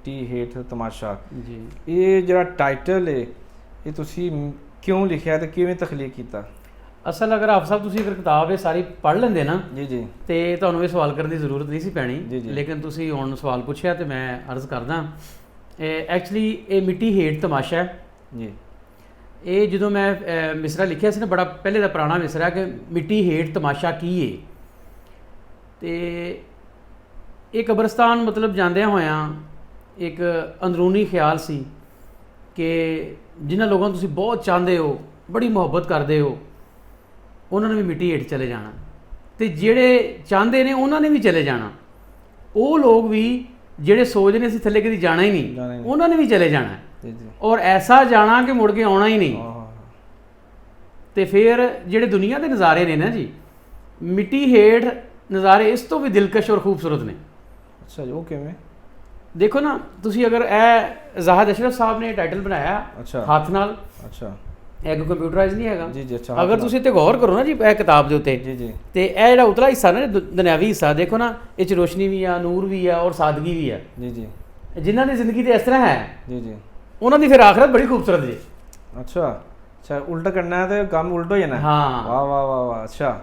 ਮਿੱਟੀ ਹੇਠ ਤਮਾਸ਼ਾ ਜੀ। ਇਹ ਜਿਹੜਾ ਟਾਈਟਲ ਹੈ ਇਹ ਤੁਸੀਂ ਕਿਉਂ ਲਿਖਿਆ ਤੇ ਕਿਵੇਂ ਤਖਲੀਕ ਕੀਤਾ? ਅਸਲ ਅਗਰ ਆਪ ਸਾਹਿਬ ਤੁਸੀਂ ਅਗਰ ਕਿਤਾਬ ਇਹ ਸਾਰੀ ਪੜ੍ਹ ਲੈਂਦੇ ਨਾ ਜੀ ਜੀ ਤੇ ਤੁਹਾਨੂੰ ਇਹ ਸਵਾਲ ਕਰਨ ਦੀ ਜ਼ਰੂਰਤ ਨਹੀਂ ਸੀ ਪੈਣੀ, ਜੀ, ਜੀ। ਲੇਕਿਨ ਤੁਸੀਂ ਹੁਣ ਸਵਾਲ ਪੁੱਛਿਆ ਤੇ ਮੈਂ ਅਰਜ਼ ਕਰਦਾ। ਐਕਚੁਅਲੀ ਇਹ ਮਿੱਟੀ ਹੇਠ ਤਮਾਸ਼ਾ ਹੈ ਜੀ। ਇਹ ਜਦੋਂ ਮੈਂ ਮਿਸਰਾ ਲਿਖਿਆ ਸੀ ਨਾ, ਬੜਾ ਪਹਿਲੇ ਦਾ ਪੁਰਾਣਾ ਮਿਸਰਾ ਕਿ ਮਿੱਟੀ ਹੇਠ ਤਮਾਸ਼ਾ ਕੀ ਹੈ। ਤੇ ਇਹ ਕਬਰਸਤਾਨ ਮਤਲਬ ਜਾਂਦਿਆਂ ਹੋਇਆਂ ਇੱਕ ਅੰਦਰੂਨੀ ਖਿਆਲ ਸੀ ਕਿ ਜਿਨ੍ਹਾਂ ਲੋਕਾਂ ਨੂੰ ਤੁਸੀਂ ਬਹੁਤ ਚਾਹੁੰਦੇ ਹੋ, ਬੜੀ ਮੁਹੱਬਤ ਕਰਦੇ ਹੋ, ਉਹਨਾਂ ਨੇ ਵੀ ਮਿੱਟੀ ਹੇਠ ਚਲੇ ਜਾਣਾ, ਤੇ ਜਿਹੜੇ ਚਾਹੁੰਦੇ ਨੇ ਉਹਨਾਂ ਨੇ ਵੀ ਚਲੇ ਜਾਣਾ। ਉਹ ਲੋਕ ਵੀ ਜਿਹੜੇ ਸੋਚਦੇ ਨੇ ਅਸੀਂ ਥੱਲੇ ਕਦੀ ਜਾਣਾ ਹੀ ਨਹੀਂ, ਉਹਨਾਂ ਨੇ ਵੀ ਚਲੇ ਜਾਣਾ, ਜੀ ਜੀ। ਔਰ ਐਸਾ ਜਾਣਾ ਕਿ ਮੁੜ ਕੇ ਆਉਣਾ ਹੀ ਨਹੀਂ। ਆਹ, ਤੇ ਫਿਰ ਜਿਹੜੇ ਦੁਨੀਆ ਦੇ ਨਜ਼ਾਰੇ ਨੇ ਨਾ ਜੀ, ਮਿੱਟੀ ਹੇਠ ਨਜ਼ਾਰੇ ਇਸ ਤੋਂ ਵੀ ਦਿਲਕਸ਼ ਔਰ ਖੂਬਸੂਰਤ ਨੇ। ਅੱਛਾ ਜੀ, ਉਹ ਕਿਵੇਂ? ਦੇਖੋ ਨਾ ਤੁਸੀਂ, ਅਗਰ ਇਹ ਜ਼ਾਹਿਦ ਅਸ਼ਰਫ ਸਾਹਿਬ ਨੇ ਟਾਈਟਲ ਬਣਾਇਆ ਅੱਛਾ ਹੱਥ ਨਾਲ, ਅੱਛਾ ਇਹ ਕੰਪਿਊਟਰਾਈਜ਼ ਨਹੀਂ ਹੈਗਾ ਜੀ ਜੀ। ਅੱਛਾ, ਅਗਰ ਤੁਸੀਂ ਤੇ ਗੌਰ ਕਰੋ ਨਾ ਜੀ ਇਹ ਕਿਤਾਬ ਦੇ ਉੱਤੇ, ਜੀ ਜੀ ਤੇ ਇਹ ਜਿਹੜਾ ਉਤਲਾ ਹਿੱਸਾ ਨਾ ਦੁਨਿਆਵੀ ਹਿੱਸਾ, ਦੇਖੋ ਨਾ ਇਹ 'ਚ ਰੋਸ਼ਨੀ ਵੀ ਆ, ਨੂਰ ਵੀ ਆ ਔਰ ਸਾਦਗੀ ਵੀ ਆ। ਜੀ ਜੀ ਜਿਨ੍ਹਾਂ ਦੀ ਜ਼ਿੰਦਗੀ ਤੇ ਇਸ ਤਰ੍ਹਾਂ ਹੈ ਜੀ ਜੀ। ਉਹਨਾਂ ਦੀ ਫਿਰ ਆਖਰਤ ਬੜੀ ਖੂਬਸੂਰਤ ਜੀ। ਅੱਛਾ ਅੱਛਾ, ਉਲਟਾ ਕਰਨਾ ਹੈ ਤੇ ਕੰਮ ਉਲਟ ਹੋ ਜਾਣਾ। ਹਾਂ ਵਾਹ ਵਾਹ ਵਾਹ ਵਾਹ। ਅੱਛਾ